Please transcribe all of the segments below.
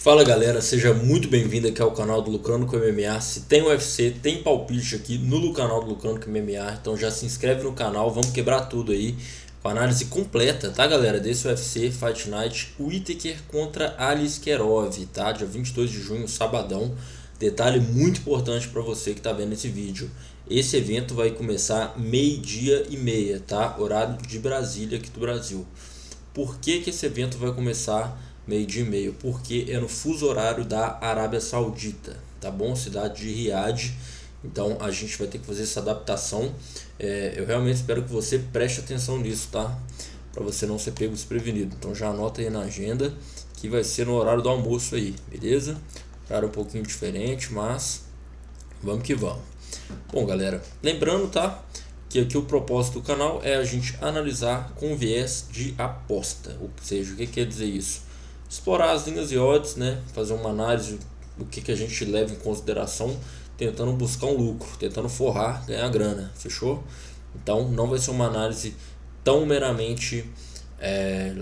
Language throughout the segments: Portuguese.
Fala galera, seja muito bem-vindo aqui ao canal do Lucrando com MMA. Se tem UFC, tem palpite aqui no canal do Lucrando com MMA, então já se inscreve no canal, vamos quebrar tudo aí com a análise completa, tá galera, desse UFC Fight Night Whittaker contra Aliskerov, tá? Dia 22 de junho, sabadão. Detalhe muito importante para você que tá vendo esse vídeo, esse evento vai começar 12h30, tá? Horário de Brasília, aqui do Brasil. Por que esse evento vai começar 12h30? Porque é no fuso horário da Arábia Saudita, tá bom? Cidade de Riad. Então a gente vai ter que fazer essa adaptação. Eu realmente espero que você preste atenção nisso, tá? Para você não ser pego desprevenido. Então já anota aí na agenda que vai ser no horário do almoço aí, beleza? Horário um pouquinho diferente, mas vamos que vamos. Bom galera, lembrando, tá? Que aqui o propósito do canal é a gente analisar com viés de aposta, ou seja, o que quer dizer isso? Explorar as linhas e odds, né? Fazer uma análise do que a gente leva em consideração, tentando buscar um lucro, tentando forrar, ganhar grana, fechou? Então não vai ser uma análise tão meramente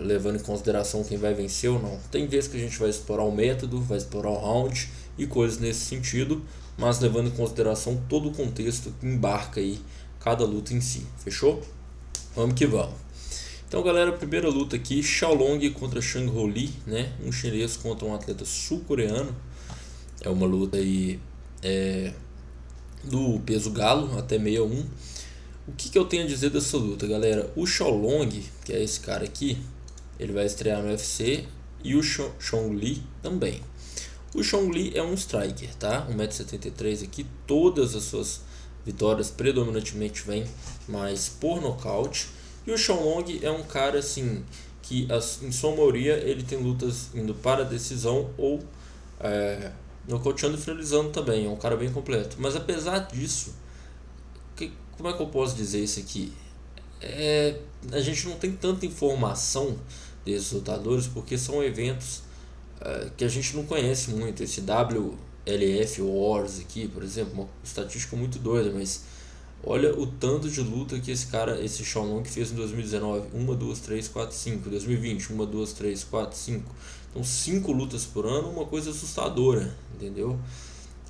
levando em consideração quem vai vencer ou não. Tem vezes que a gente vai explorar o método, vai explorar o round e coisas nesse sentido, mas levando em consideração todo o contexto que embarca aí cada luta em si, fechou? Vamos que vamos. Então galera, a primeira luta aqui, Xiaolong contra Zhang Holi, né? Um chinês contra um atleta sul-coreano. É uma luta aí do peso galo até 61. O que eu tenho a dizer dessa luta, galera? O Xiaolong, que é esse cara aqui, ele vai estrear no UFC, e o Chong Li também. O Chong Li é um striker, tá? 1,73 m aqui, todas as suas vitórias predominantemente vêm mais por nocaute. E o Xiaolong é um cara assim que em sua maioria ele tem lutas indo para decisão ou nocauteando e finalizando também. É um cara bem completo. Mas apesar disso, como é que eu posso dizer isso aqui? A gente não tem tanta informação desses lutadores porque são eventos que a gente não conhece muito. Esse WLF Wars aqui, por exemplo, uma estatística muito doida, mas olha o tanto de luta que esse Xiaolong fez em 2019. 1, 2, 3, 4, 5. 2020, 1, 2, 3, 4, 5. Então 5 lutas por ano, uma coisa assustadora, entendeu?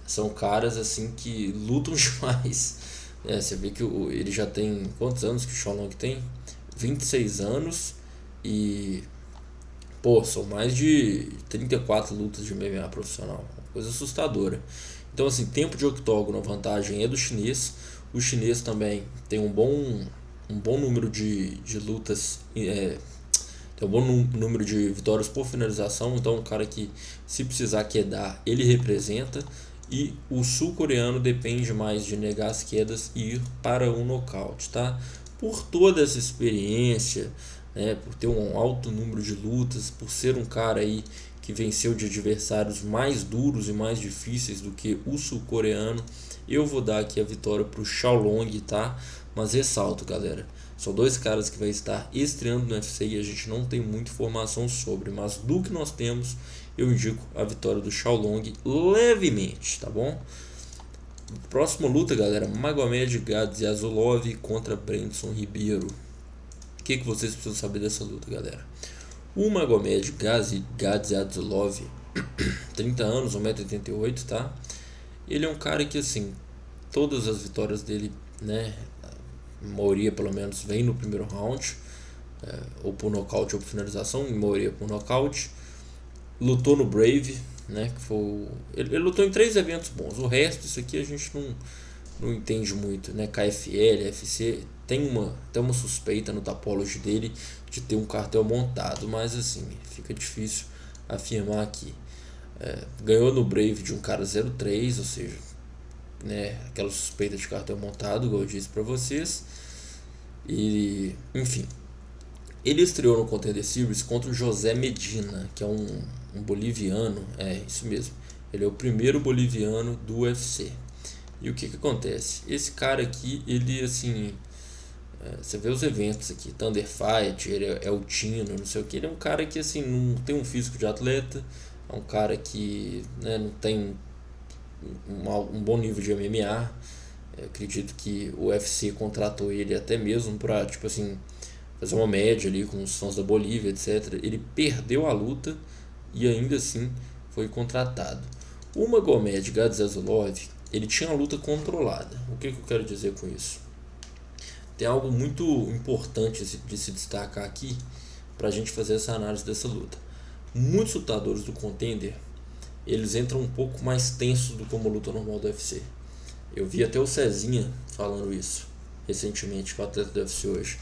São caras assim que lutam demais. Você vê que ele já tem... Quantos anos que o Xiaolong tem? 26 anos e... Pô, são mais de 34 lutas de MMA profissional. Uma coisa assustadora. Então assim, tempo de octógono, a vantagem é do chinês. O chinês também tem um bom número de lutas, tem um bom número de vitórias por finalização. Então, um cara que, se precisar quedar, ele representa. E o sul-coreano depende mais de negar as quedas e ir para um nocaute, tá? Por toda essa experiência, né, por ter um alto número de lutas, por ser um cara aí que venceu de adversários mais duros e mais difíceis do que o sul-coreano, eu vou dar aqui a vitória para o Xiaolong, tá? Mas ressalto, galera, são dois caras que vai estar estreando no UFC e a gente não tem muita informação sobre, mas do que nós temos, eu indico a vitória do Xiaolong levemente, tá bom? Próxima luta, galera, Magomed Gadzhiev contra Brandson Ribeiro. O que vocês precisam saber dessa luta, galera? O Magomed Gadzhiev, 30 anos, 1,88 m, tá? Ele é um cara que, assim, todas as vitórias dele, né, a maioria pelo menos, vem no primeiro round, ou por nocaute ou por finalização, em maioria por nocaute. Lutou no Brave, né, que foi ele lutou em 3 eventos bons. O resto, isso aqui a gente não entende muito, né? KFL, FC, tem uma suspeita no Tapology dele de ter um cartel montado, mas assim, fica difícil afirmar aqui. Ganhou no Brave de um cara 0-3, ou seja, né, aquela suspeita de cartel montado, igual eu disse pra vocês. E, enfim, ele estreou no Contender Series contra o José Medina, que é um boliviano, isso mesmo, ele é o primeiro boliviano do UFC. E o que acontece? Esse cara aqui, ele assim, você vê os eventos aqui, Thunder Fight, ele é o Tino, não sei o que, ele é um cara que assim, não tem um físico de atleta, é um cara que, né, não tem um bom nível de MMA. Eu acredito que o UFC contratou ele até mesmo para, tipo assim, fazer uma média ali com os sons da Bolívia, etc. Ele perdeu a luta e ainda assim foi contratado. O Magomed Gadzhazulov, ele tinha a luta controlada. O que eu quero dizer com isso? Tem algo muito importante de se destacar aqui para a gente fazer essa análise dessa luta. Muitos lutadores do Contender, eles entram um pouco mais tensos do que uma luta normal do UFC. Eu vi até o Cezinha falando isso recentemente, com o atleta do UFC hoje.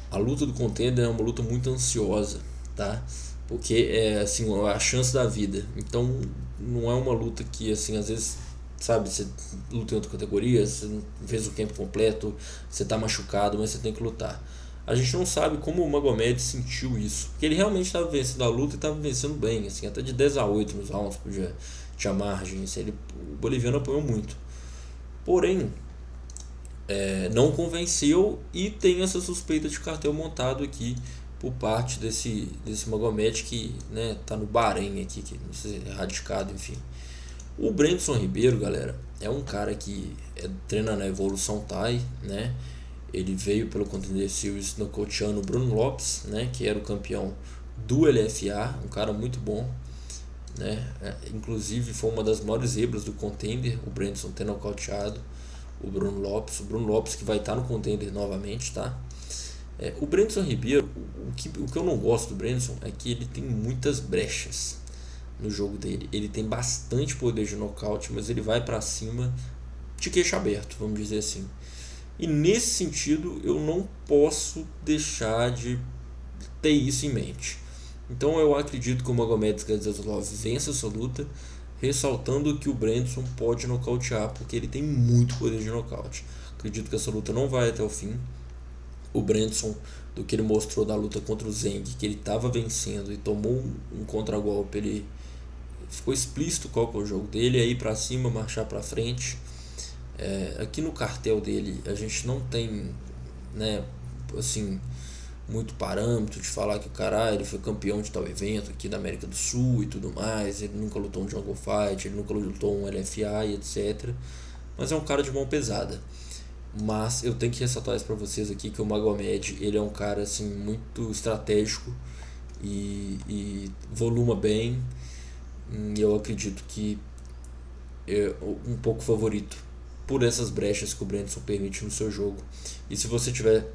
A luta do Contender é uma luta muito ansiosa, tá? Porque é assim, a chance da vida. Então não é uma luta que assim, às vezes, sabe, você luta em outra categoria, você não fez o campo completo, você tá machucado, mas você tem que lutar. A gente não sabe como o Magomed sentiu isso, porque ele realmente estava vencendo a luta e estava vencendo bem, assim, até de 10-8 nos rounds, tinha margem, assim, o boliviano apanhou muito. Porém, não convenceu e tem essa suspeita de cartel montado aqui por parte desse Magomed que, né, tá no Bahrein aqui, que não sei, é radicado, enfim. O Brandson Ribeiro, galera, é um cara que treina na Evolução Thai, né? Ele veio pelo Contender Series nocauteando o Bruno Lopes, né, que era o campeão do LFA, um cara muito bom, né? Inclusive foi uma das maiores zebras do Contender, o Brandson ter nocauteado o Bruno Lopes que vai estar no Contender novamente, tá? O Brandson Ribeiro, o que eu não gosto do Brandson é que ele tem muitas brechas no jogo dele. Ele tem bastante poder de nocaute, mas ele vai para cima de queixo aberto, vamos dizer assim. E nesse sentido, eu não posso deixar de ter isso em mente. Então eu acredito que o Magomed Gadzhazulov vença essa luta, ressaltando que o Brandson pode nocautear, porque ele tem muito poder de nocaute. Acredito que essa luta não vai até o fim. O Brandson, do que ele mostrou na luta contra o Zeng, que ele estava vencendo e tomou um contragolpe, ele ficou explícito qual que é o jogo dele, é ir para cima, marchar para frente. Aqui no cartel dele a gente não tem, né, assim, muito parâmetro de falar que o cara ele foi campeão de tal evento aqui da América do Sul e tudo mais, ele nunca lutou um Jungle Fight, ele nunca lutou um LFA e etc. Mas é um cara de mão pesada. Mas eu tenho que ressaltar isso para vocês aqui, que o Magomed ele é um cara assim, muito estratégico e voluma bem. Eu acredito que é um pouco favorito por essas brechas que o Brandson permite no seu jogo. E se você tiver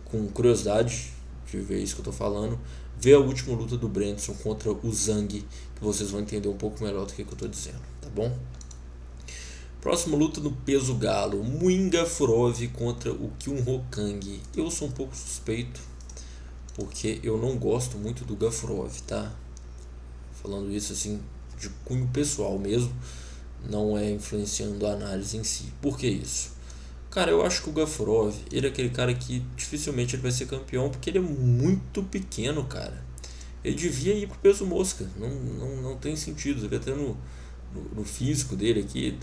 com curiosidade de ver isso que eu tô falando, vê a última luta do Brandson contra o Zhang, que vocês vão entender um pouco melhor do que eu tô dizendo, tá bom? Próxima luta no peso galo, Muinga Furov contra o Kyun Ho Kang. Eu sou um pouco suspeito, porque eu não gosto muito do Gafurov, tá? Falando isso assim, de cunho pessoal mesmo, não é influenciando a análise em si. Por que isso? Cara, eu acho que o Gafurov, ele é aquele cara que dificilmente ele vai ser campeão, porque ele é muito pequeno, cara. Ele devia ir pro peso mosca, não tem sentido, ele até no físico dele aqui,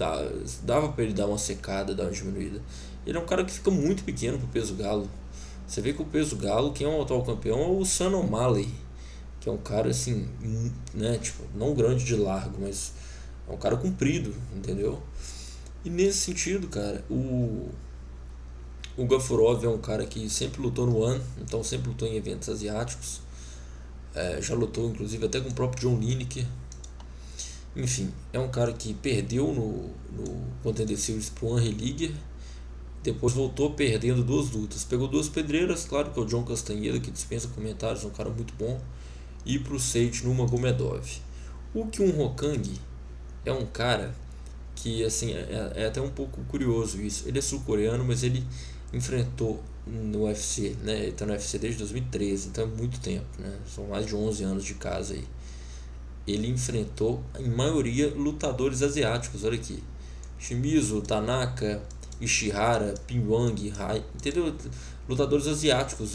dava para ele dar uma secada, dar uma diminuída. Ele é um cara que fica muito pequeno pro peso galo. Você vê que o peso galo, quem é o atual campeão é o Sean O'Malley, que é um cara assim, né, tipo, não grande de largo, mas é um cara comprido, entendeu? E nesse sentido, cara, o Gafurov é um cara que sempre lutou no One, então sempre lutou em eventos asiáticos. Já lutou inclusive até com o próprio John Lineker. Enfim, é um cara que perdeu no Contender Series pro Henry Liger, depois voltou perdendo 2 lutas, pegou 2 pedreiras, claro que é o John Castanheira, que dispensa comentários, é um cara muito bom, e pro Sage Nurmagomedov. O Kyun Ho Kang é um cara que assim é até um pouco curioso isso. Ele é sul-coreano, mas ele enfrentou no UFC, né? Ele tá no UFC desde 2013, então é muito tempo, né? São mais de 11 anos de casa aí. Ele enfrentou, em maioria, lutadores asiáticos, olha aqui. Shimizu, Tanaka, Ishihara, Pinwang, Hai, entendeu? Lutadores asiáticos,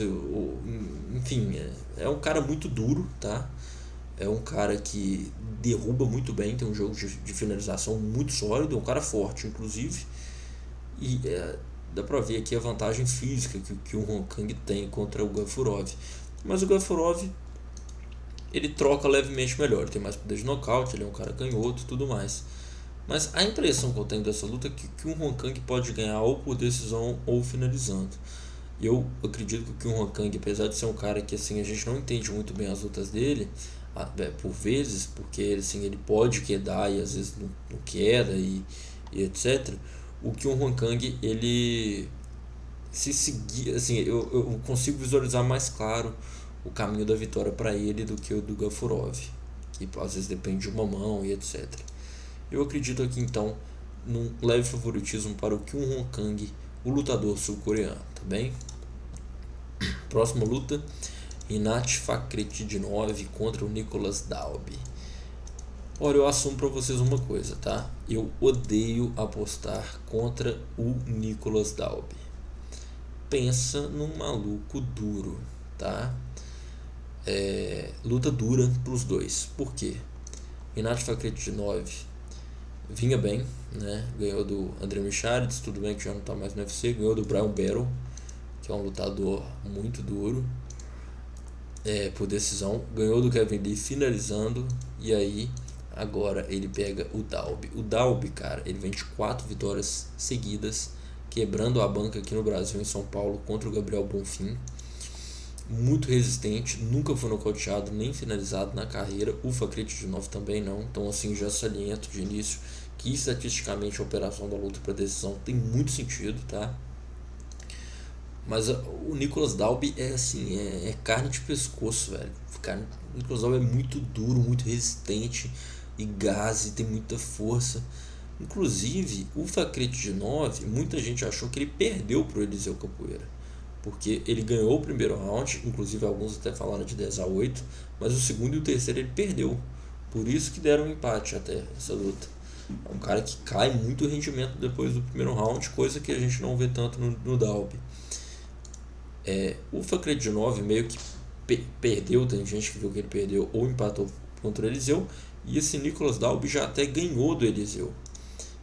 enfim, é um cara muito duro, tá? É um cara que derruba muito bem, tem um jogo de finalização muito sólido, é um cara forte, inclusive. E dá pra ver aqui a vantagem física que o Hong Kong tem contra o Gafurov. Mas o Gafurov, ele troca levemente melhor, ele tem mais poder de nocaute, ele é um cara canhoto e tudo mais. Mas a impressão que eu tenho dessa luta é que o Hong Kong pode ganhar ou por decisão ou finalizando. Eu acredito que o Kyung Ho Kang, apesar de ser um cara que assim a gente não entende muito bem as lutas dele, por vezes, porque assim, ele pode quedar e às vezes não queda e etc. O Kyung Ho Kang, ele se seguir, assim, eu consigo visualizar mais claro o caminho da vitória para ele do que o do Gafurov, que às vezes depende de uma mão e etc. Eu acredito aqui então num leve favoritismo para o Kyung Ho Kang, o lutador sul-coreano, tá bem? Próxima luta, Rinat Fakhretdinov contra o Nicolas Dalby. Olha, eu assumo para vocês uma coisa, tá? Eu odeio apostar contra o Nicolas Dalby. Pensa num maluco duro, tá? Luta dura pros dois. Por quê? Rinat Fakhretdinov vinha bem, né? Ganhou do André Micharidze, tudo bem que já não tá mais no UFC. Ganhou do Brian Battle, que é um lutador muito duro, por decisão. Ganhou do Kevin Lee finalizando. E aí, agora ele pega o Dalby. O Dalby, cara, ele vem de 4 vitórias seguidas, quebrando a banca aqui no Brasil, em São Paulo, contra o Gabriel Bonfim. Muito resistente, nunca foi nocauteado nem finalizado na carreira. O Fakhretdinov também não. Então, assim, já saliento de início que estatisticamente a operação da luta para decisão tem muito sentido, tá? Mas o Nicolas Dalby é assim, é carne de pescoço, velho. O Nicolas Dalby é muito duro, muito resistente e gás, e tem muita força. Inclusive, o Fakhretdinov, muita gente achou que ele perdeu pro Eliseu Capoeira, porque ele ganhou o primeiro round, inclusive alguns até falaram de 10-8, mas o segundo e o terceiro ele perdeu. Por isso que deram um empate até essa luta. É um cara que cai muito rendimento depois do primeiro round, coisa que a gente não vê tanto no Dalby. O Fakhretdinov meio que perdeu, tem gente que viu que ele perdeu ou empatou contra o Eliseu, e esse Nicolas Dalby já até ganhou do Eliseu.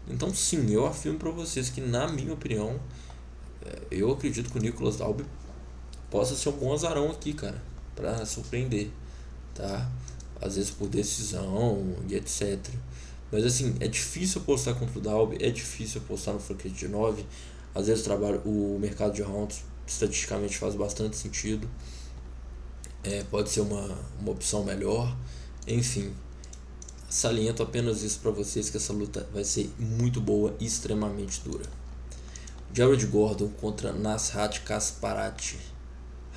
Então sim, eu afirmo para vocês que, na minha opinião, eu acredito que o Nicolas Dalby possa ser um bom azarão aqui, cara, para surpreender, tá? Às vezes por decisão e etc. Mas assim, é difícil apostar contra o Dalby, é difícil apostar no Fakhretdinov. Às vezes o mercado de rounds estatisticamente faz bastante sentido. Pode ser uma opção melhor. Enfim, saliento apenas isso para vocês, que essa luta vai ser muito boa e extremamente dura. Jared Gordon contra Nasrat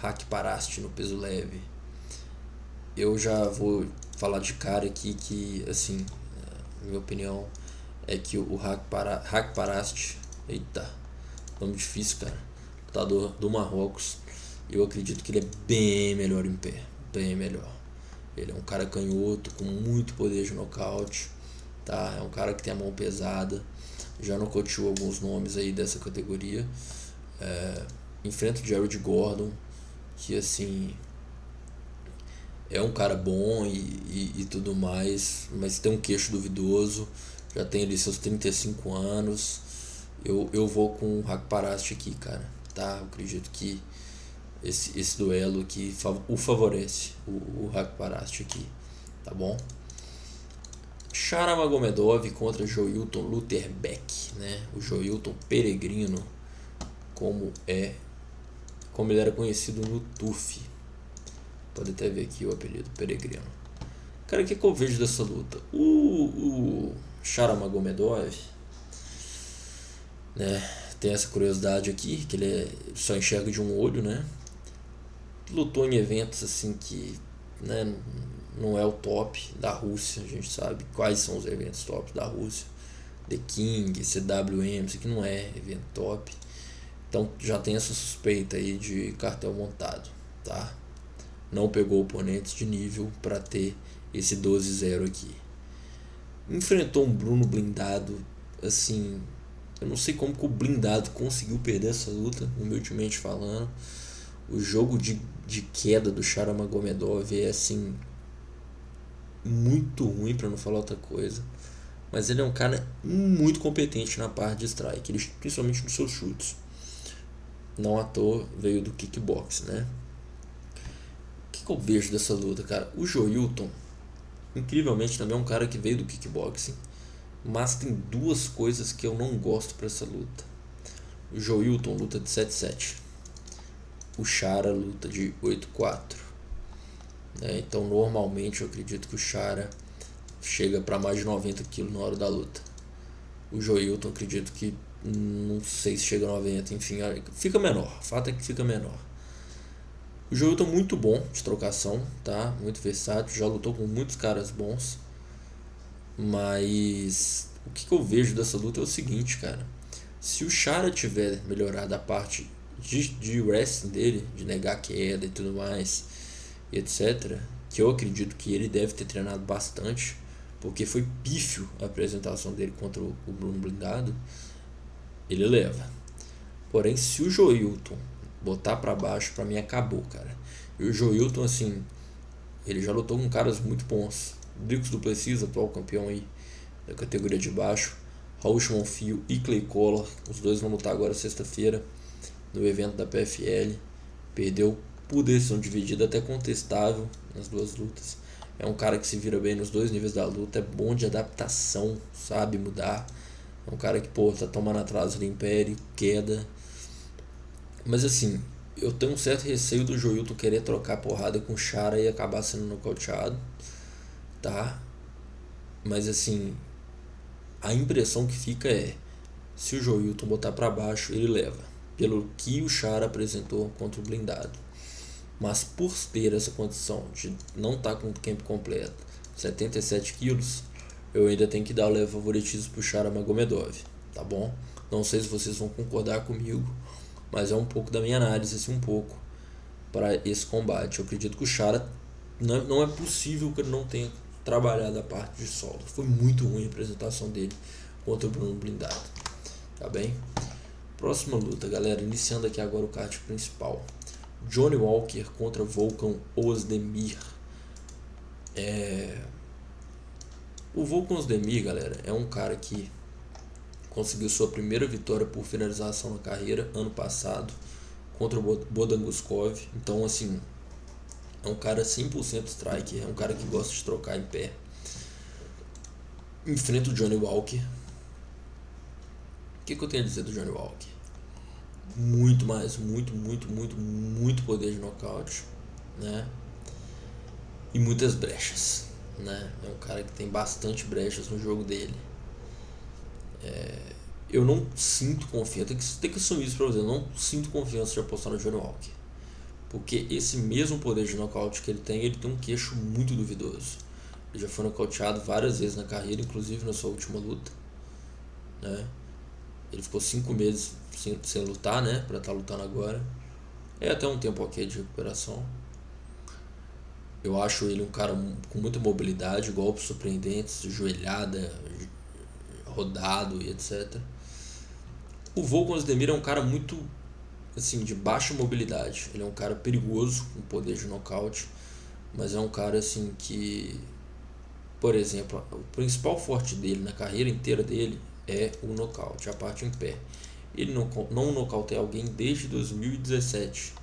Haqparast no peso leve. Eu já vou falar de cara aqui que, assim, minha opinião é que o Haqparast, eita, nome difícil, cara, lutador do Marrocos, eu acredito que ele é bem melhor em pé, bem melhor. Ele é um cara canhoto com muito poder de nocaute, tá? É um cara que tem a mão pesada, já nocauteou alguns nomes aí dessa categoria. Enfrenta o Jared Gordon, que assim é um cara bom e tudo mais, mas tem um queixo duvidoso, já tem ali seus 35 anos. Eu vou com o Haqparast aqui, cara, tá? Eu acredito que esse duelo aqui o favorece, o Haqparast aqui, tá bom? Sharamagomedov contra Joilton Lutterbeck, né? O Joilton Peregrino, como ele era conhecido no TUF. Pode até ver aqui o apelido, Peregrino. Cara, o que eu vejo dessa luta? O Sharamagomedov, né, tem essa curiosidade aqui, que ele só enxerga de um olho, né? Lutou em eventos assim que, né, não é o top da Rússia. A gente sabe quais são os eventos top da Rússia. The King, CWM, isso aqui não é evento top. Então já tem essa suspeita aí de cartel montado, tá? Não pegou oponentes de nível para ter esse 12-0 aqui. Enfrentou um Bruno blindado, assim, eu não sei como que o blindado conseguiu perder essa luta, humildemente falando. O jogo de queda do Sharamagomedov é assim muito ruim, para não falar outra coisa. Mas ele é um cara muito competente na parte de strike, principalmente nos seus chutes. Não à toa veio do kickbox, né? O que eu vejo dessa luta, cara? O Joilton, incrivelmente, também é um cara que veio do kickboxing, mas tem duas coisas que eu não gosto para essa luta. O Joilton luta de 7-7. o Chara luta de 8-4. Então normalmente eu acredito que o Chara chega para mais de 90 kg na hora da luta. O Joilton acredito que não sei se chega a 90, enfim, fica menor. O fato é que fica menor. O Joilton é muito bom de trocação, tá? Muito versátil, já lutou com muitos caras bons. Mas o que eu vejo dessa luta é o seguinte, cara. Se o Chara tiver melhorado a parte de wrestling dele, de negar queda e tudo mais, e etc., que eu acredito que ele deve ter treinado bastante, porque foi pífio a apresentação dele contra o Bruno Blindado, ele leva. Porém, se o Joilton botar pra baixo, pra mim acabou, cara. E o Joilton, assim, ele já lutou com caras muito bons. Dricus du Plessis, atual campeão aí da categoria de baixo, Raul Monfio e Clay Collor, os dois vão lutar agora sexta-feira no evento da PFL. Perdeu por decisão dividida, até contestável nas duas lutas. É um cara que se vira bem nos dois níveis da luta, é bom de adaptação, sabe mudar. É um cara que, pô, tá tomando atraso ali, império, queda. Mas assim, eu tenho um certo receio do Joilton querer trocar porrada com o Chara e acabar sendo nocauteado, tá? Mas assim, a impressão que fica é, se o Joilton botar pra baixo, ele leva, pelo que o Chara apresentou contra o Blindado. Mas por ter essa condição de não estar com o campo completo, 77 quilos, eu ainda tenho que dar o leve favoritismo pro Chara Magomedov, tá bom? Não sei se vocês vão concordar comigo, mas é um pouco da minha análise, assim, um pouco, para esse combate. Eu acredito que o Chara, não é possível que ele não tenha trabalhado a parte de solo. Foi muito ruim a apresentação dele contra o Bruno Blindado, tá bem? Próxima luta, galera, iniciando aqui agora o card principal. Johnny Walker contra Volkan Ozdemir. O Volkan Ozdemir, galera, é um cara que conseguiu sua primeira vitória por finalização na carreira ano passado contra o Bodan Guskov. Então, assim, é um cara 100% striker, é um cara que gosta de trocar em pé. Enfrenta o Johnny Walker. O que eu tenho a dizer do Johnny Walker? Muito poder de nocaute, né? E muitas brechas, né? É um cara que tem bastante brechas no jogo dele. Eu não sinto confiança, tem que assumir isso pra você, eu não sinto confiança de apostar no Johnny Walker. Porque esse mesmo poder de nocaute que ele tem um queixo muito duvidoso. Ele já foi nocauteado várias vezes na carreira, inclusive na sua última luta, né? Ele ficou 5 meses sem lutar, né? Pra estar lutando agora. É até um tempo ok de recuperação. Eu acho ele um cara com muita mobilidade, golpes surpreendentes, joelhada, rodado e etc. O Volkan Ozdemir é um cara muito, assim, de baixa mobilidade. Ele é um cara perigoso, com poder de nocaute, mas é um cara, assim, que, por exemplo, o principal forte dele na carreira inteira dele é o nocaute, a parte em pé. Ele não nocauteia alguém desde 2017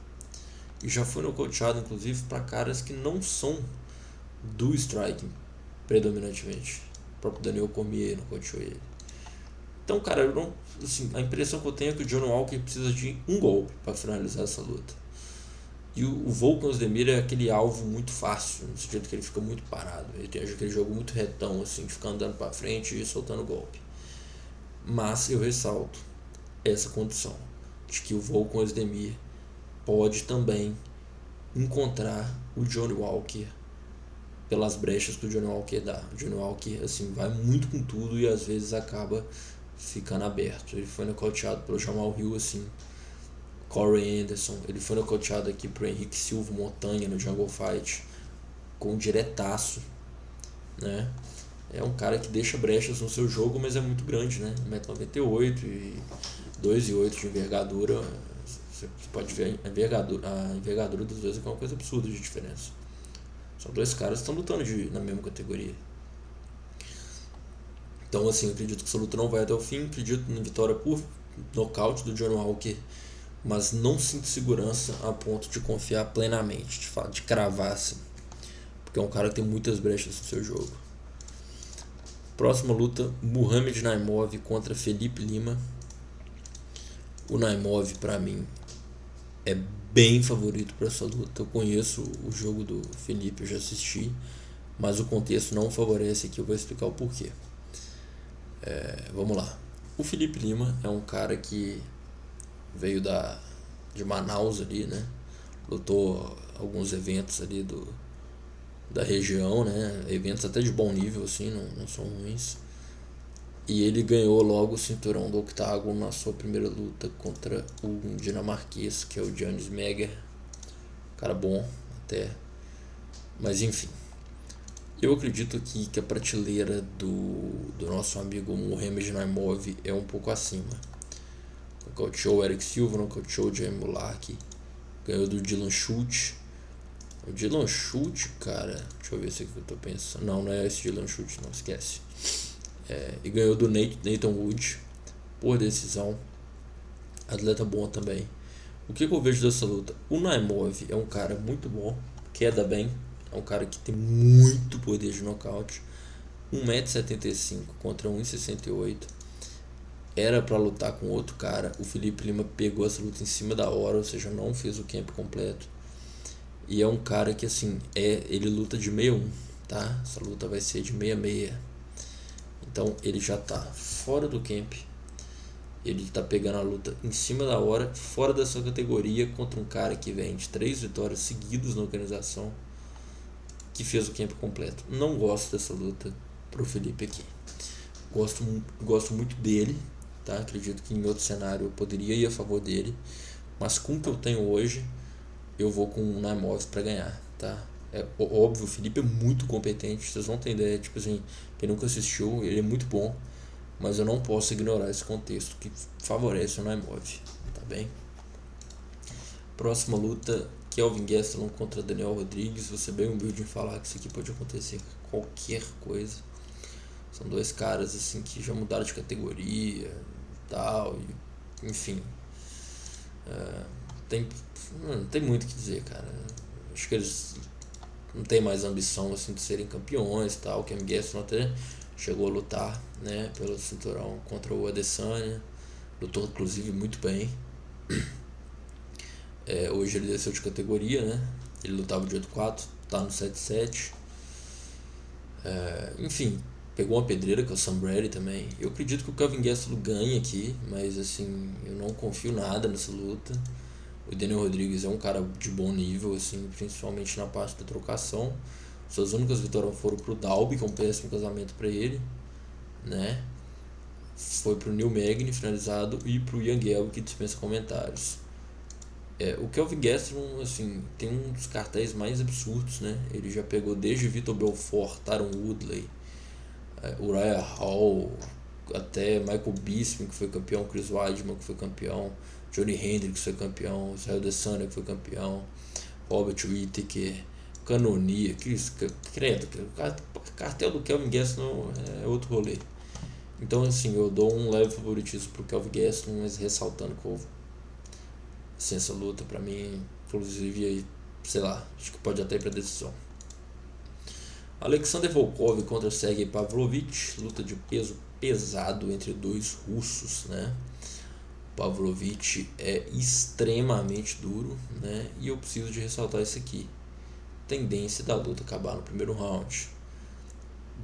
e já foi nocauteado, inclusive, para caras que não são do striking predominantemente. O próprio Daniel Cormier nocauteou ele. Então, cara, eu não, assim, a impressão que eu tenho é que o John Walker precisa de um golpe para finalizar essa luta. E o Volkan Ozdemir é aquele alvo muito fácil, no sentido que ele fica muito parado. Ele tem aquele jogo muito retão, assim, de ficar andando para frente e soltando golpe. Mas eu ressalto essa condição de que o Volkan Ozdemir pode também encontrar o Johnny Walker pelas brechas que o Johnny Walker dá. O Johnny Walker, assim, vai muito com tudo e às vezes acaba ficando aberto. Ele foi nocauteado pelo Jamal Hill, assim, Corey Anderson. Ele foi nocauteado aqui por Henrique Silva Montanha no Jungle Fight com um diretaço, né? É um cara que deixa brechas no seu jogo, mas é muito grande, né? 1,98 m e 2,8 de envergadura. Você pode ver a envergadura dos dois, é uma coisa absurda de diferença. São dois caras que estão lutando na mesma categoria. Então, assim, eu acredito que essa luta não vai até o fim. Acredito na vitória por nocaute do Johnny Walker, mas não sinto segurança a ponto de confiar plenamente, de cravar, assim, porque é um cara que tem muitas brechas no seu jogo. Próxima luta, Muhammad Naimov contra Felipe Lima. O Naimov, pra mim, é bem favorito para essa luta. Eu conheço o jogo do Felipe, eu já assisti, mas o contexto não favorece aqui, eu vou explicar o porquê. Vamos lá. O Felipe Lima é um cara que veio de Manaus ali, né? Lutou alguns eventos ali da região, né? Eventos até de bom nível, assim, não são ruins. E ele ganhou logo o cinturão do octágono na sua primeira luta contra um dinamarquês, que é o James Megger. Cara bom, até. Mas enfim. Eu acredito que a prateleira do nosso amigo Mohamed Naimov é um pouco acima. Nocauteou o Eric Silva, nocauteou o Jamie Mullarkey. Ganhou do Dylan Schultz. O Dylan Schultz, cara, deixa eu ver se é que eu tô pensando. Não é esse Dylan Schultz, não, esquece. E ganhou do Nathan Wood por decisão. Atleta bom também. O que eu vejo dessa luta? O Naimov é um cara muito bom, queda bem, é um cara que tem muito poder de nocaute. 1,75 m contra 1,68 m. Era pra lutar com outro cara. O Felipe Lima pegou essa luta em cima da hora, ou seja, não fez o camp completo. E é um cara que, assim, ele luta de 61, tá? Essa luta vai ser de 66. Então ele já tá fora do camp. Ele tá pegando a luta em cima da hora, fora da sua categoria, contra um cara que vem de 3 vitórias seguidas na organização, que fez o camp completo. Não gosto dessa luta pro Felipe aqui. Gosto muito dele, tá? Acredito que em outro cenário eu poderia ir a favor dele, mas com o que eu tenho hoje, eu vou com o Naimov para ganhar, tá? É óbvio, o Felipe é muito competente, vocês vão ter ideia, tipo assim, quem nunca assistiu, ele é muito bom, mas eu não posso ignorar esse contexto que favorece o Naimov, tá bem? Próxima luta, Kelvin Gastelum contra Daniel Rodrigues. Vou ser bem humilde em falar que isso aqui pode acontecer qualquer coisa. São dois caras assim que já mudaram de categoria e tal, enfim. Não tem muito o que dizer, cara. Acho que eles não tem mais ambição assim de serem campeões e tal. O Kelvin Gastelum até chegou a lutar, né, pelo cinturão contra o Adesanya, lutou inclusive muito bem. Hoje ele desceu de categoria, né? Ele lutava de 8-4, tá no 7-7. Enfim, pegou uma pedreira que é o Sam Brady também. Eu acredito que o Kelvin Gastelum ganha aqui, mas assim, eu não confio nada nessa luta. O Daniel Rodrigues é um cara de bom nível, assim, principalmente na parte da trocação. Suas únicas vitórias foram pro Dalby, que é um péssimo casamento para ele, né? Foi pro Neil Magny finalizado e pro Ian Gelb, que dispensa comentários. O Kelvin Gastelum, assim, tem um dos cartéis mais absurdos, né? Ele já pegou desde Vitor Belfort, Tyron Woodley, Uriah Hall, até Michael Bisping, que foi campeão, Chris Weidman, que foi campeão, Johnny Hendricks foi campeão, Israel Adesanya, que foi campeão, Robert Whittaker, Canonia, credo, o cartel do Kelvin Gastelum é outro rolê. Então, assim, eu dou um leve favoritismo pro Kelvin Gastelum, mas ressaltando que assim, essa luta pra mim, inclusive aí, sei lá, acho que pode até ir pra decisão. Alexander Volkov contra Sergey Pavlovich, luta de peso pesado entre dois russos, né? Pavlovich é extremamente duro, né? E eu preciso de ressaltar isso aqui. Tendência da luta acabar no primeiro round.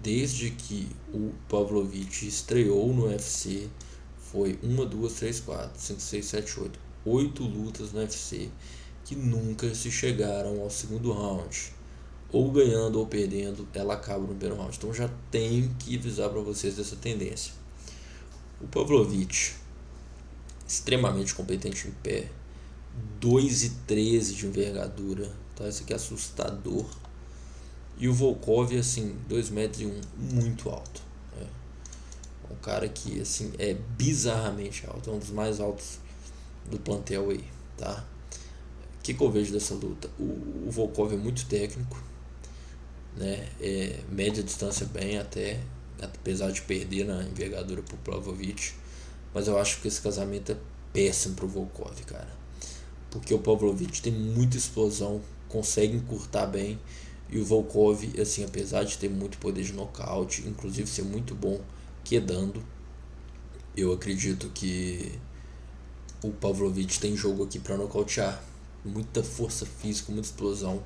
Desde que o Pavlovich estreou no UFC, foi 1, 2, 3, 4, 5, 6, 7, 8 lutas no UFC que nunca se chegaram ao segundo round. Ou ganhando ou perdendo, ela acaba no primeiro round. Então já tem que avisar para vocês dessa tendência. O Pavlovich, extremamente competente em pé, 2,13 de envergadura, tá? Isso aqui é assustador. E o Volkov, assim, 2,1 metros, muito alto. Um cara que, assim, é bizarramente alto, é um dos mais altos do plantel aí, tá? O que eu vejo dessa luta? O Volkov é muito técnico, né? Média distância bem até, apesar de perder na envergadura pro Pavlovich, mas eu acho que esse casamento é péssimo pro Volkov, cara, porque o Pavlovich tem muita explosão, consegue encurtar bem, e o Volkov, assim, apesar de ter muito poder de nocaute, inclusive ser muito bom quedando, eu acredito que o Pavlovich tem jogo aqui para nocautear, muita força física, muita explosão.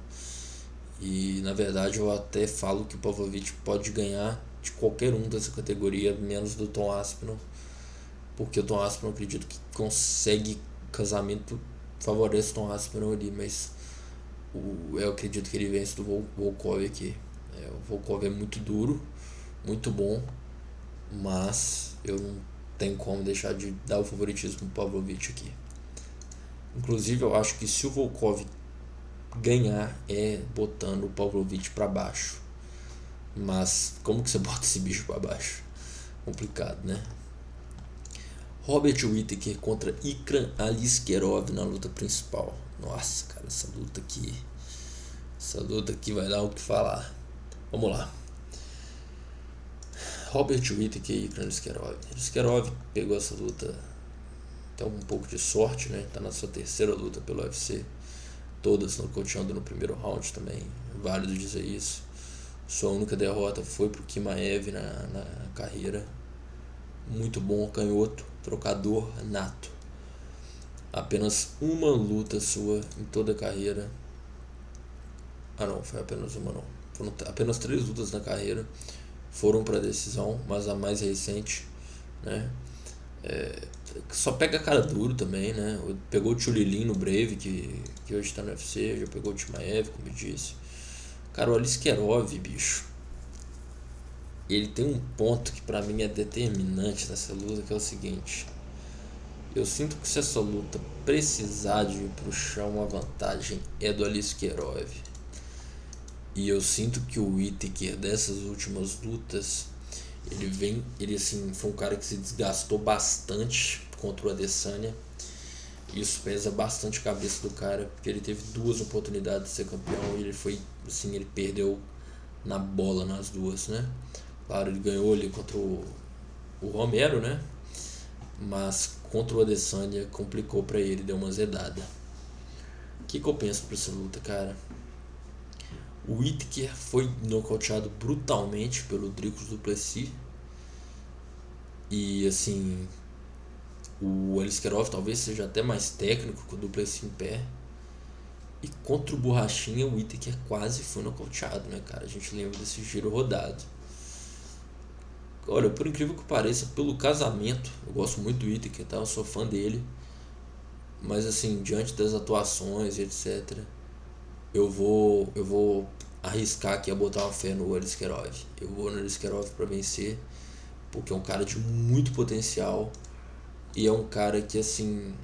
E na verdade eu até falo que o Pavlovich pode ganhar de qualquer um dessa categoria, menos do Tom Aspinall, porque o Tom Aspinall eu acredito que consegue casamento, favorece o Tom Aspinall ali, mas eu acredito que ele vence do Volkov aqui. O Volkov é muito duro, muito bom, mas eu não tenho como deixar de dar o favoritismo pro Pavlovich aqui. Inclusive eu acho que se o Volkov ganhar é botando o Pavlovich para baixo. Mas como que você bota esse bicho para baixo? Complicado, né? Robert Whittaker contra Ikram Aliskerov na luta principal. Nossa, cara, essa luta aqui vai dar o que falar. Vamos lá. Robert Whittaker e Ikram Aliskerov. Aliskerov pegou essa luta até um pouco de sorte, né? Tá na sua terceira luta pelo UFC. Todas nocauteando no primeiro round também. É válido dizer isso. Sua única derrota foi pro Chimaev na carreira. Muito bom, canhoto, trocador nato. Apenas uma luta sua em toda a carreira. Ah não, foi apenas uma não. Foram apenas 3 lutas na carreira. Foram para decisão, mas a mais recente, né? Só pega cara duro também, né? Pegou o Tchulilin no Brave, que hoje tá no UFC. Já pegou o Chimaev, como eu disse. Cara, o Aliskerov, bicho, ele tem um ponto que pra mim é determinante nessa luta, que é o seguinte: eu sinto que se essa luta precisar de ir pro chão, a vantagem é do Aliskerov. E eu sinto que o Whittaker dessas últimas lutas, ele assim, foi um cara que se desgastou bastante contra o Adesanya. Isso pesa bastante a cabeça do cara, porque ele teve 2 oportunidades de ser campeão e ele foi, assim, ele perdeu na bola nas 2, né? Claro, ele ganhou ali contra o Romero, né? Mas contra o Adesanya complicou pra ele, deu uma zedada. O que eu penso pra essa luta, cara? O Whittaker foi nocauteado brutalmente pelo Dricus du Plessis. E assim, o Aliskerov talvez seja até mais técnico que o du Plessis em pé. E contra o Borrachinha, o Whittaker quase foi nocauteado, né, cara? A gente lembra desse giro rodado. Olha, por incrível que pareça, pelo casamento, eu gosto muito do Whittaker, tá? Eu sou fã dele. Mas assim, diante das atuações e etc., eu vou arriscar aqui a botar uma fé no Aliskerov. Eu vou no Aliskerov para vencer, porque é um cara de muito potencial e é um cara que, assim,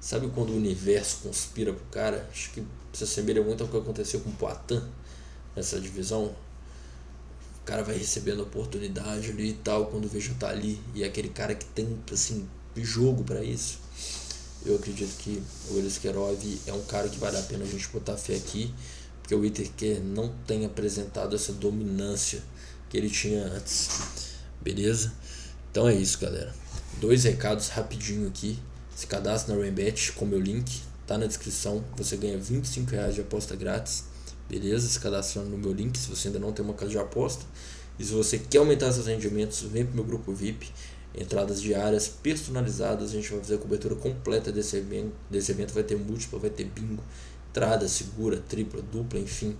sabe quando o universo conspira pro cara? Acho que se assemelha muito ao que aconteceu com o Poatan nessa divisão. O cara vai recebendo oportunidade ali e tal, quando o vejo tá ali, e é aquele cara que tem, assim, jogo para isso. Eu acredito que o Aliskerov é um cara que vale a pena a gente botar fé aqui, porque o Whittaker não tem apresentado essa dominância que ele tinha antes. Beleza? Então é isso, galera. 2 recados rapidinho aqui. Se cadastre na Rambet com meu link, tá na descrição. Você ganha R$25 de aposta grátis. Beleza? Se cadastrando no meu link, se você ainda não tem uma casa de aposta. E se você quer aumentar seus rendimentos, vem pro meu grupo VIP. Entradas diárias personalizadas, a gente vai fazer a cobertura completa desse evento. Vai ter múltipla, vai ter bingo, entrada segura, tripla, dupla, enfim.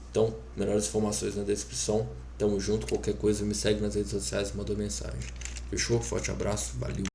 Então, melhores informações na descrição. Tamo junto, qualquer coisa me segue nas redes sociais, manda mensagem. Fechou? Forte abraço, valeu.